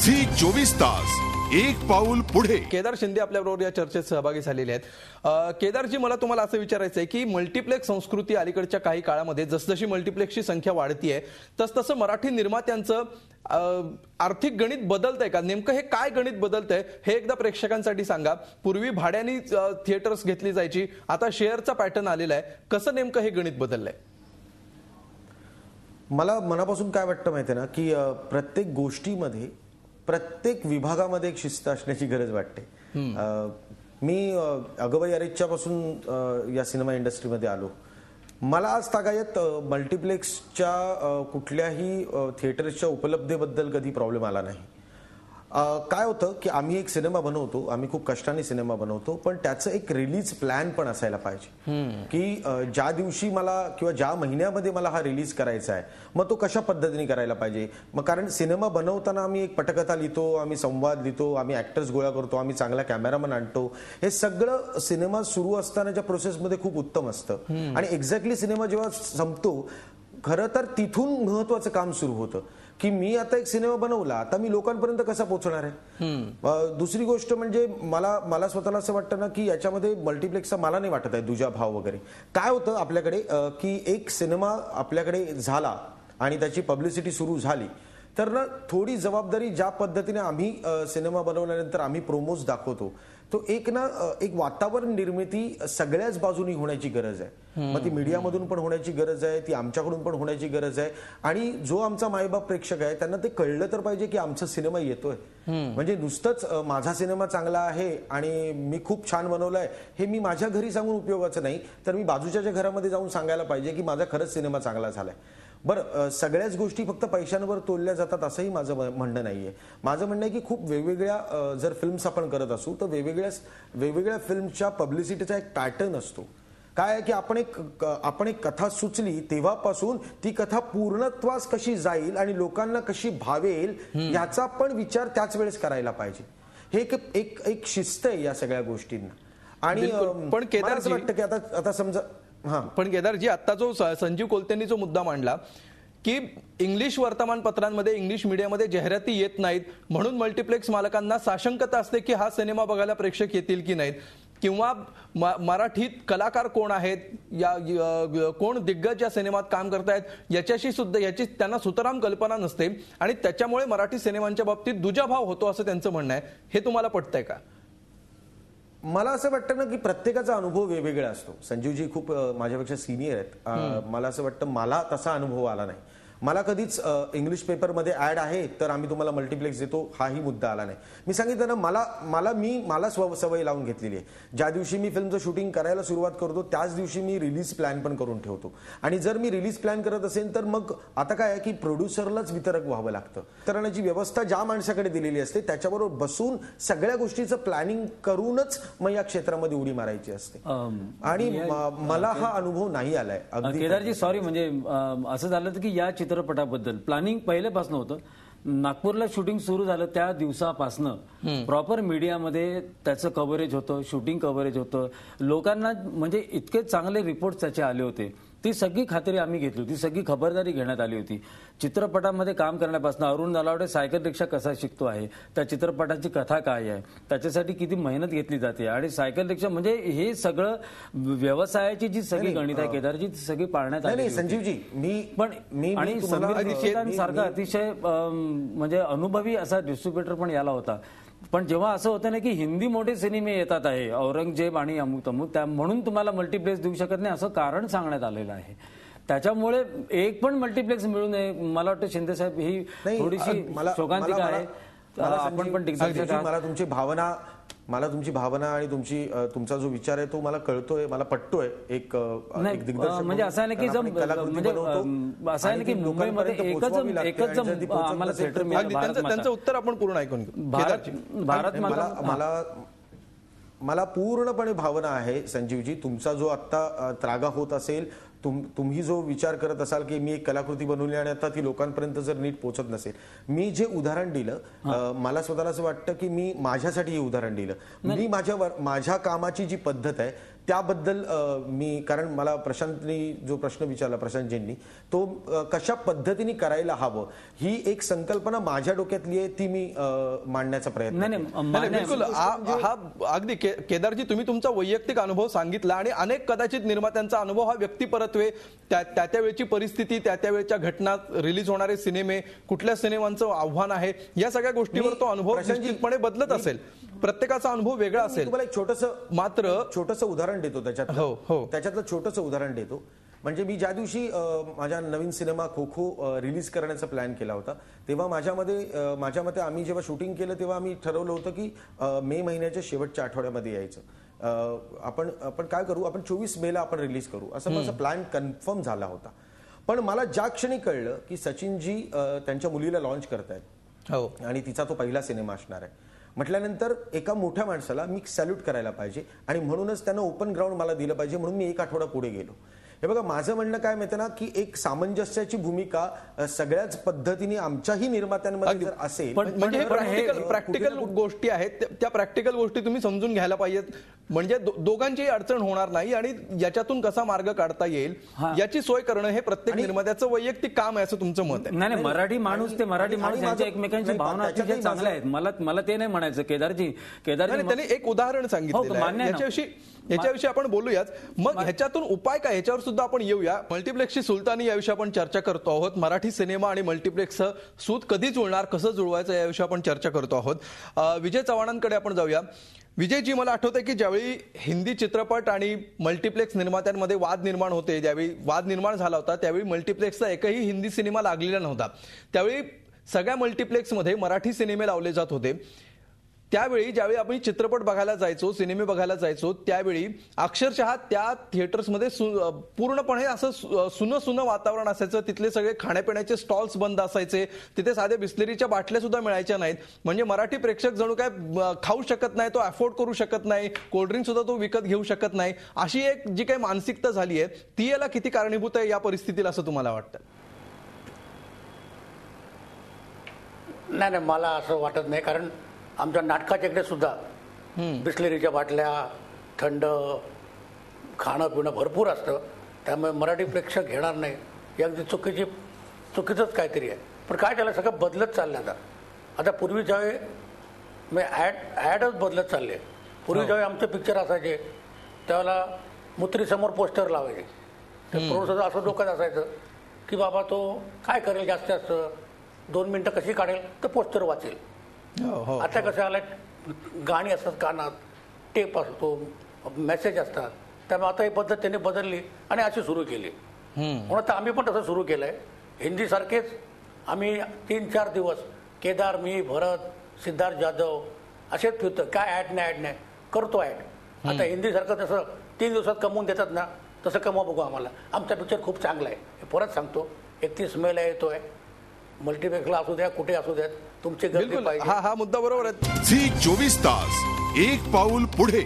Zee 24 तास एक पाऊल पुढे. केदार शिंदे आपल्याबरोबर या चर्चेत सहभागी झालेले आहेत. केदारजी, मला तुम्हाला असं विचारायचं आहे की मल्टिप्लेक्स संस्कृती अलीकडच्या काही काळामध्ये जसजशी मल्टिप्लेक्सची संख्या वाढतीये तसतसं मराठी निर्मात्यांचं आर्थिक गणित बदलतंय का? नेमकं हे काय गणित बदलतंय हे एकदा प्रेक्षकांसाठी सांगा. पूर्वी भाड्याने थिएटर्स घेतली जायची, आता शेअरचा पॅटर्न आलेला आहे. कसं नेमकं हे गणित बदललंय? मला मनापासून काय वाटतं माहिती ना की प्रत्येक गोष्टीमध्ये प्रत्येक विभागामध्ये एक शिस्त असण्याची गरज वाटते. मी अगबाई अरेच्च्या पासून या सिनेमा इंडस्ट्रीमध्ये आलो. मला आज तागायत मल्टिप्लेक्सच्या कुठल्याही थिएटर्सच्या उपलब्धतेबद्दल कधी प्रॉब्लेम आला नाही. काय होतं की आम्ही एक सिनेमा बनवतो, आम्ही खूप कष्टाने सिनेमा बनवतो, पण त्याचं एक रिलीज प्लॅन पण असायला पाहिजे की ज्या दिवशी मला किंवा ज्या महिन्यामध्ये मला हा रिलीज करायचा आहे मग तो कशा पद्धतीने करायला पाहिजे. मग कारण सिनेमा बनवताना आम्ही एक पटकथा लिहितो, आम्ही संवाद लिहितो, आम्ही ऍक्टर्स गोळा करतो, आम्ही चांगला कॅमेरामन आणतो. हे सगळं सिनेमा सुरू असतानाच्या प्रोसेसमध्ये खूप उत्तम असतं आणि एक्झॅक्टली सिनेमा जेव्हा संपतो खरं तर तिथून महत्वाचं काम सुरू होतं की मी आता एक सिनेमा बनवला, आता मी लोकांपर्यंत कसा पोहोचणार आहे. दुसरी गोष्ट म्हणजे मला स्वतःला असं वाटतं ना की याच्यामध्ये मल्टिप्लेक्सचा मला नाही वाटत आहे दुजा भाव वगैरे. काय होतं आपल्याकडे की एक सिनेमा आपल्याकडे झाला आणि त्याची पब्लिसिटी सुरू झाली तर ना थोडी जबाबदारी ज्या पद्धतीने आम्ही सिनेमा बनवल्यानंतर आम्ही प्रोमोज दाखवतो तो एक वातावरण निर्मिती सगळ्याच बाजूनी होण्याची गरज आहे. मग ती मीडियामधून पण होण्याची गरज आहे, ती आमच्याकडून पण होण्याची गरज आहे. आणि जो आमचा मायबाप प्रेक्षक आहे त्यांना ते कळलं तर पाहिजे की आमचा सिनेमा येतोय. म्हणजे नुसतंच माझा सिनेमा चांगला आहे आणि मी खूप छान बनवलाय हे मी माझ्या घरी सांगून उपयोगाचं नाही, तर मी बाजूच्या घरामध्ये जाऊन सांगायला पाहिजे की माझा खरंच सिनेमा चांगला झालाय. बरं, सगळ्याच गोष्टी फक्त पैशांवर तोलल्या जातात असंही माझं म्हणणं नाहीये. माझं म्हणणं आहे की खूप वेगवेगळ्या जर फिल्म्स आपण करत असू तर वेगवेगळ्या फिल्मच्या पब्लिसिटीचा एक पॅटर्न असतो. काय आहे की आपण एक कथा सुचली तेव्हापासून ती कथा पूर्णत्वास कशी जाईल आणि लोकांना कशी भावेल याचा पण विचार त्याच वेळेस करायला पाहिजे. हे एक शिस्त आहे या सगळ्या गोष्टींना. आणि पण केदार वाटतं की आता समजा पण केदारजी, आता जो संजीव कोलतेंनी जो मुद्दा मांडला की इंग्लिश वर्तमानपत्रांमध्ये इंग्लिश मीडियामध्ये जाहिराती येत नाहीत म्हणून मल्टिप्लेक्स मालकांना साशंकता असते की हा सिनेमा बघायला प्रेक्षक येतील की नाहीत, किंवा मराठीत कलाकार कोण आहेत, कोण दिग्गज या सिनेमात काम करतायत याची त्यांना सुतराम कल्पना नसते आणि त्याच्यामुळे मराठी सिनेमांच्या बाबतीत दुजाभाव होतो असं त्यांचं म्हणणं आहे. हे तुम्हाला पटतंय का? मला असं वाटतं ना की प्रत्येकाचा अनुभव वेगवेगळा असतो. संजीवजी खूप माझ्यापेक्षा सिनियर आहेत. मला असं वाटतं मला तसा अनुभव आला नाही. मला कधीच इंग्लिश पेपरमध्ये ऍड आहे तर आम्ही तुम्हाला मल्टिप्लेक्स देतो हाही मुद्दा आला नाही. मी सांगितलं ना मला सवय लावून घेतलेली आहे. ज्या दिवशी मी फिल्मचं शूटिंग करायला सुरुवात करतो त्याच दिवशी मी रिलीज प्लॅन पण करून ठेवतो. आणि जर मी रिलीज प्लॅन करत असेल तर मग आता काय आहे की प्रोड्युसरलाच वितरक व्हावं लागतं. वितरणाची व्यवस्था ज्या माणसाकडे दिलेली असते त्याच्याबरोबर बसून सगळ्या गोष्टीचं प्लॅनिंग करूनच मग या क्षेत्रामध्ये उडी मारायची असते. आणि मला हा अनुभव नाही आलाय. केदारजी सॉरी, म्हणजे असं झालं की या चित्रपटाबद्दल प्लॅनिंग पहिल्यापासून होतं. नागपूरला शूटिंग सुरू झालं त्या दिवसापासनं प्रॉपर मीडियामध्ये त्याचं कव्हरेज होतं, शूटिंग कव्हरेज होतं. लोकांना म्हणजे इतके चांगले रिपोर्ट्स त्याचे आले होते. ती सगळी खात्री आम्ही घेतली होती, सगळी खबरदारी घेण्यात आली होती. चित्रपटामध्ये काम करण्यापासून अरुण नलावडे सायकल रिक्षा कसा शिकतो आहे, त्या चित्रपटाची कथा काय आहे, त्याच्यासाठी किती मेहनत घेतली जाते आणि सायकल रिक्षा म्हणजे हे सगळं व्यवसायाची जी सगळी गणित आहे केदारजी ती सगळी पाळण्यात आली. संजीवजी आणि सारखा अतिशय म्हणजे अनुभवी असा डिस्ट्रीब्युटर पण याला होता. पण जेव्हा असं होतं ना की हिंदी मोठे सिनेमे येतात आहे, औरंगजेब आणि अमुक तमुक, त्या म्हणून तुम्हाला मल्टिप्लेक्स देऊ शकत नाही असं कारण सांगण्यात आलेलं आहे. त्याच्यामुळे एक पण मल्टिप्लेक्स मिळू नये. मला वाटतं शिंदे साहेब ही थोडीशी शोकांतिका आहे. आपण पण मला तुमची भावना आणि तुमचा जो विचार आहे तो मला कळतोय, मला पटतोय. एक दिग्दर्शक म्हणजे असं आहे की असं आहे की मुंबईमध्ये एकच आम्हाला थिएटर मिळालं. त्यांचं उत्तर आपण पूर्ण ऐकून भारत मला पूर्णपणे भावना आहे संजीवजी. तुमचा जो आता त्रागा होत असेल, तुम्ही जो विचार करत असाल की मी एक कलाकृती बनवली आणि आता ती लोकांपर्यंत जर नीट पोहोचत नसेल, मी जे उदाहरण दिलं मला स्वतःला असं वाटतं की मी माझ्यासाठी हे उदाहरण दिलं. मी माझ्या कामाची जी पद्धत आहे त्याबद्दल मी, कारण मला प्रशांतनी जो प्रश्न विचारला प्रशांतजींनी, तो कशा पद्धतीने करायला हवं ही एक संकल्पना माझ्या डोक्यातली आहे, ती मी मांडण्याचा प्रयत्न नाही, बिलकुल. हा अगदी केदारजी, तुम्ही तुमचा वैयक्तिक अनुभव सांगितला आणि अनेक कदाचित निर्मात्यांचा अनुभव हा व्यक्तिपरत्वे, त्या वेळची परिस्थिती, त्या वेळच्या घटना, रिलीज होणारे सिनेमे, कुठल्या सिनेमांचं आव्हान आहे, या सगळ्या गोष्टीवर तो अनुभव निश्चितपणे बदलत असेल. प्रत्येकाचा अनुभव वेगळा असेल. तुम्हाला एक छोटंसं उदाहरण देतो त्याच्यातलं छोटंसं उदाहरण देतो. म्हणजे मी ज्या दिवशी माझा नवीन सिनेमा खो खो रिलीज करण्याचा प्लॅन केला होता, तेव्हा माझ्या मते आम्ही जेव्हा शूटिंग केलं तेव्हा आम्ही ठरवलं होतं की मे महिन्याच्या शेवटच्या आठवड्यामध्ये यायचं. आपण काय करू, आपण 24 मेला आपण रिलीज करू, असं माझा प्लॅन कन्फर्म झाला होता. पण मला ज्या क्षणी कळलं की सचिनजी त्यांच्या मुलीला लॉन्च करतायत आणि तिचा तो पहिला सिनेमा असणार आहे, म्हटल्यानंतर एका मोठ्या माणसाला मी सॅल्यूट करायला पाहिजे आणि म्हणूनच त्यांना ओपन ग्राउंड मला दिलं पाहिजे, म्हणून मी एक आठवडा पुढे गेलो. हे बघा, माझं म्हणणं काय माहिती ना, की एक सामंजस्याची भूमिका सगळ्याच पद्धतीने आमच्याही निर्मात्यांमध्ये जर असेल, म्हणजे प्रॅक्टिकल गोष्टी आहेत, त्या प्रॅक्टिकल गोष्टी तुम्ही समजून घ्यायला पाहिजेत, म्हणजे दोघांचीही अडचण होणार नाही आणि याच्यातून कसा मार्ग काढता येईल याची सोय करणं हे प्रत्येक निर्मात्याचं वैयक्तिक काम आहे, असं तुमचं मत आहे. नाही, मराठी माणूस यांच्या एकमेकांची भावना अतिशय चांगल्या आहेत. मला ते नाही म्हणायचं. केदारजी त्यांनी एक उदाहरण सांगितलं, याच्याविषयी आपण बोलूयाच. मग ह्याच्यातून उपाय काय, ह्याच्यावर सुद्धा आपण येऊया. मल्टिप्लेक्सची सुलतानी याविषयी आपण चर्चा करतो आहोत. मराठी सिनेमा आणि मल्टिप्लेक्सचं सूत कधी जुळणार, कसं जुळवायचं याविषयी आपण चर्चा करतो आहोत. विजय चव्हाणांकडे आपण जाऊया. विजयजी, मला आठवतंय की ज्यावेळी हिंदी चित्रपट आणि मल्टिप्लेक्स निर्मात्यांमध्ये वाद निर्माण होते, ज्यावेळी वाद निर्माण झाला होता, त्यावेळी मल्टिप्लेक्सचा एकही हिंदी सिनेमा लागलेला नव्हता. त्यावेळी सगळ्या मल्टिप्लेक्समध्ये मराठी सिनेमे लावले जात होते. त्यावेळी ज्यावेळी आपण चित्रपट बघायला जायचो, सिनेमे बघायला जायचो, त्यावेळी अक्षरशः त्या थिएटर्समध्ये पूर्णपणे असं सुनं वातावरण असायचं. तिथले सगळे खाण्यापिण्याचे स्टॉल्स बंद असायचे, तिथे साध्या बिस्लरीच्या बाटल्या सुद्धा मिळायच्या नाहीत. म्हणजे मराठी प्रेक्षक जणू काय खाऊ शकत नाही, तो अफोर्ड करू शकत नाही, कोल्ड्रिंक सुद्धा तो विकत घेऊ शकत नाही, अशी एक जी काही मानसिकता झाली आहे, ती याला किती कारणीभूत आहे या परिस्थितीला, असं तुम्हाला वाटतं? नाही, मला असं वाटत नाही. कारण आमच्या नाटकाच्या इकडे सुद्धा बिस्लरीच्या बाटल्या, थंड खाणं पिणं भरपूर असतं. त्यामुळे मराठी प्रेक्षक घेणार नाही, ही अगदी चुकीचंच काहीतरी आहे. पण काय त्याला सगळं बदलत चाललं. आता पूर्वी ज्यावेळी ॲडच बदलत चालले. पूर्वी ज्यावेळी आमचे पिक्चर असायचे त्यावेळेला मुत्रीसमोर पोस्टर लावायचे. ते प्रोड्युसर असं डोक्यात असायचं की बाबा तो काय करेल, जास्त 2 मिनिटं कशी काढेल, तर पोस्टर वाचेल. आता कसं आलंय, गाणी असतात कानात, टेप असतो, मेसेज असतात. त्यामुळे आता ही पद्धत त्यांनी बदलली आणि अशी सुरू केली. म्हणून आता आम्ही पण तसं सुरू केलंय. हिंदी सारखेच आम्ही 3-4 दिवस केदार, मी, भरत, सिद्धार्थ जाधव असेच फिरतो. काय ऍड नाही करतो ऍड. आता हिंदी सारखं तसं 3 दिवसात कमवून देतात ना, तसं कमवा बघू आम्हाला. आमचा पिक्चर खूप चांगला आहे, हे परत सांगतो. 31 मेला येतोय. मल्टिप्लेक्सला असू द्या, कुठे असू द्यात, तुमची गर्दी पाहिजे. हा मुद्दा बरोबर आहे. झी 24 तास, एक पाऊल पुढे.